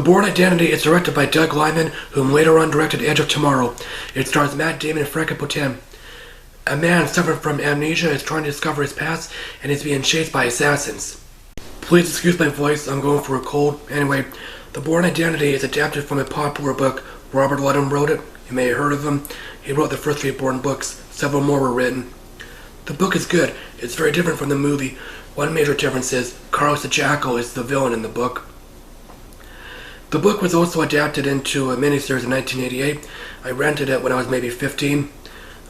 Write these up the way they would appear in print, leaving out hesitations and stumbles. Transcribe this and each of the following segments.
Bourne Identity is directed by Doug Liman, whom later on directed Edge of Tomorrow. It stars Matt Damon and Franka Potene. A man suffering from amnesia is trying to discover his past and is being chased by assassins. Please excuse my voice, I'm going for a cold. Anyway, The Bourne Identity is adapted from a popular book. Robert Ludlum wrote it. You may have heard of him. He wrote the first 3 Bourne books. Several more were written. The book is good. It's very different from the movie. One major difference is Carlos the Jackal is the villain in the book. The book was also adapted into a miniseries in 1988. I rented it when I was maybe 15.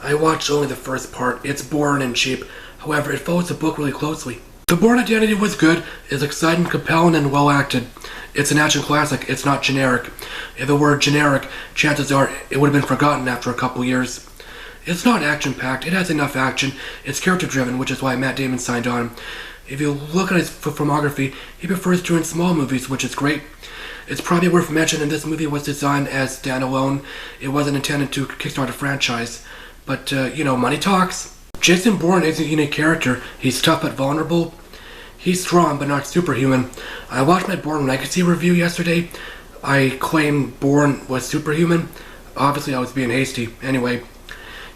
I watched only the first part. It's boring and cheap. However, it follows the book really closely. The Bourne Identity was good. It's exciting, compelling, and well acted. It's an action classic. It's not generic. If it were generic, chances are it would have been forgotten after a couple years. It's not action-packed. It has enough action. It's character-driven, which is why Matt Damon signed on. If you look at his filmography, he prefers doing small movies, which is great. It's probably worth mentioning this movie was designed as standalone. It wasn't intended to kickstart a franchise. But, money talks. Jason Bourne is a unique character. He's tough but vulnerable. He's strong but not superhuman. I watched my Bourne Legacy review yesterday. I claimed Bourne was superhuman. Obviously I was being hasty. Anyway,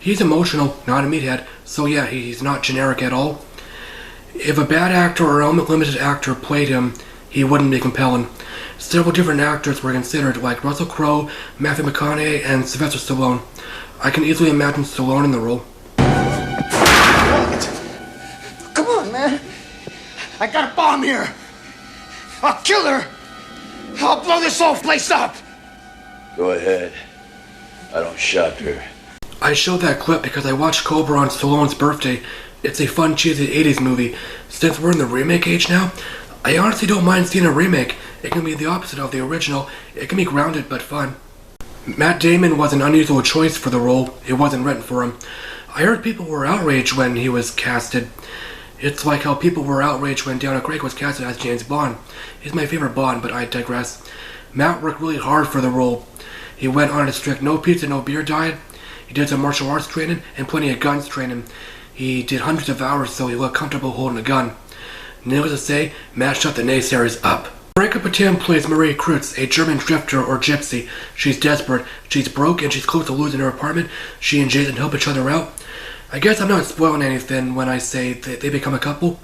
he's emotional, not a meathead. So yeah, he's not generic at all. If a bad actor or a limited actor played him, he wouldn't be compelling. Several different actors were considered, like Russell Crowe, Matthew McConaughey, and Sylvester Stallone. I can easily imagine Stallone in the role. Come on, man. I got a bomb here. I'll kill her. I'll blow this whole place up. Go ahead. I don't shot her. I showed that clip because I watched Cobra on Stallone's birthday. It's a fun, cheesy 80s movie. Since we're in the remake age now, I honestly don't mind seeing a remake. It can be the opposite of the original. It can be grounded but fun. Matt Damon was an unusual choice for the role. It wasn't written for him. I heard people were outraged when he was casted. It's like how people were outraged when Daniel Craig was casted as James Bond. He's my favorite Bond, but I digress. Matt worked really hard for the role. He went on a strict no pizza, no beer diet. He did some martial arts training and plenty of guns training. He did hundreds of hours so he looked comfortable holding a gun. Needless to say, Matt shut the naysayers up. Franka Potene plays Marie Kreutz, a German drifter or gypsy. She's desperate, she's broke, and she's close to losing her apartment. She and Jason help each other out. I guess I'm not spoiling anything when I say that they become a couple.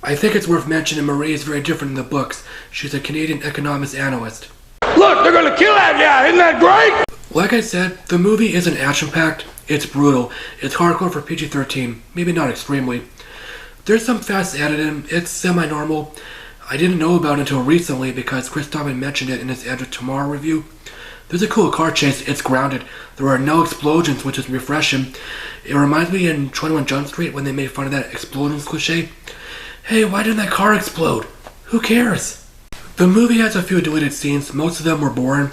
I think it's worth mentioning Marie is very different in the books. She's a Canadian economics analyst. Look, they're gonna kill that guy, isn't that great? Like I said, the movie isn't action-packed. It's brutal. It's hardcore for PG-13. Maybe not extremely. There's some fast editing. It's semi-normal. I didn't know about it until recently because Chris Damon mentioned it in his Edge of Tomorrow review. There's a cool car chase. It's grounded. There are no explosions, which is refreshing. It reminds me in 21 Jump Street when they made fun of that explosions cliche. Hey, why didn't that car explode? Who cares? The movie has a few deleted scenes. Most of them were boring.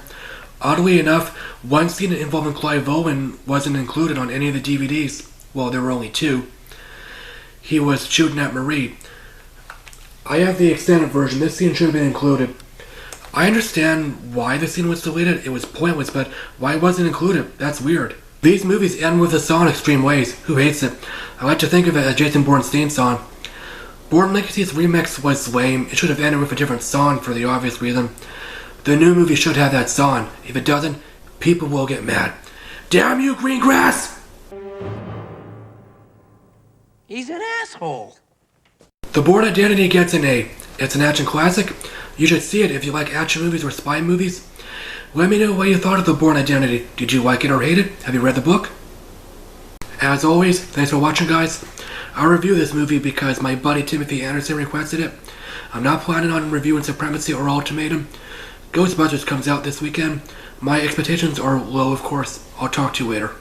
Oddly enough, one scene involving Clive Owen wasn't included on any of the DVDs. Well, there were only 2. He was shooting at Marie. I have the extended version. This scene should have been included. I understand why the scene was deleted. It was pointless, but why wasn't it included? That's weird. These movies end with a song extreme ways. Who hates it? I like to think of it as Jason Bourne's theme song. Bourne Legacy's remix was lame. It should have ended with a different song for the obvious reason. The new movie should have that song. If it doesn't, people will get mad. Damn you, Greengrass! He's an asshole. The Bourne Identity gets an A. It's an action classic. You should see it if you like action movies or spy movies. Let me know what you thought of The Bourne Identity. Did you like it or hate it? Have you read the book? As always, thanks for watching, guys. I'll review this movie because my buddy Timothy Anderson requested it. I'm not planning on reviewing Supremacy or Ultimatum. Ghostbusters comes out this weekend. My expectations are low, of course. I'll talk to you later.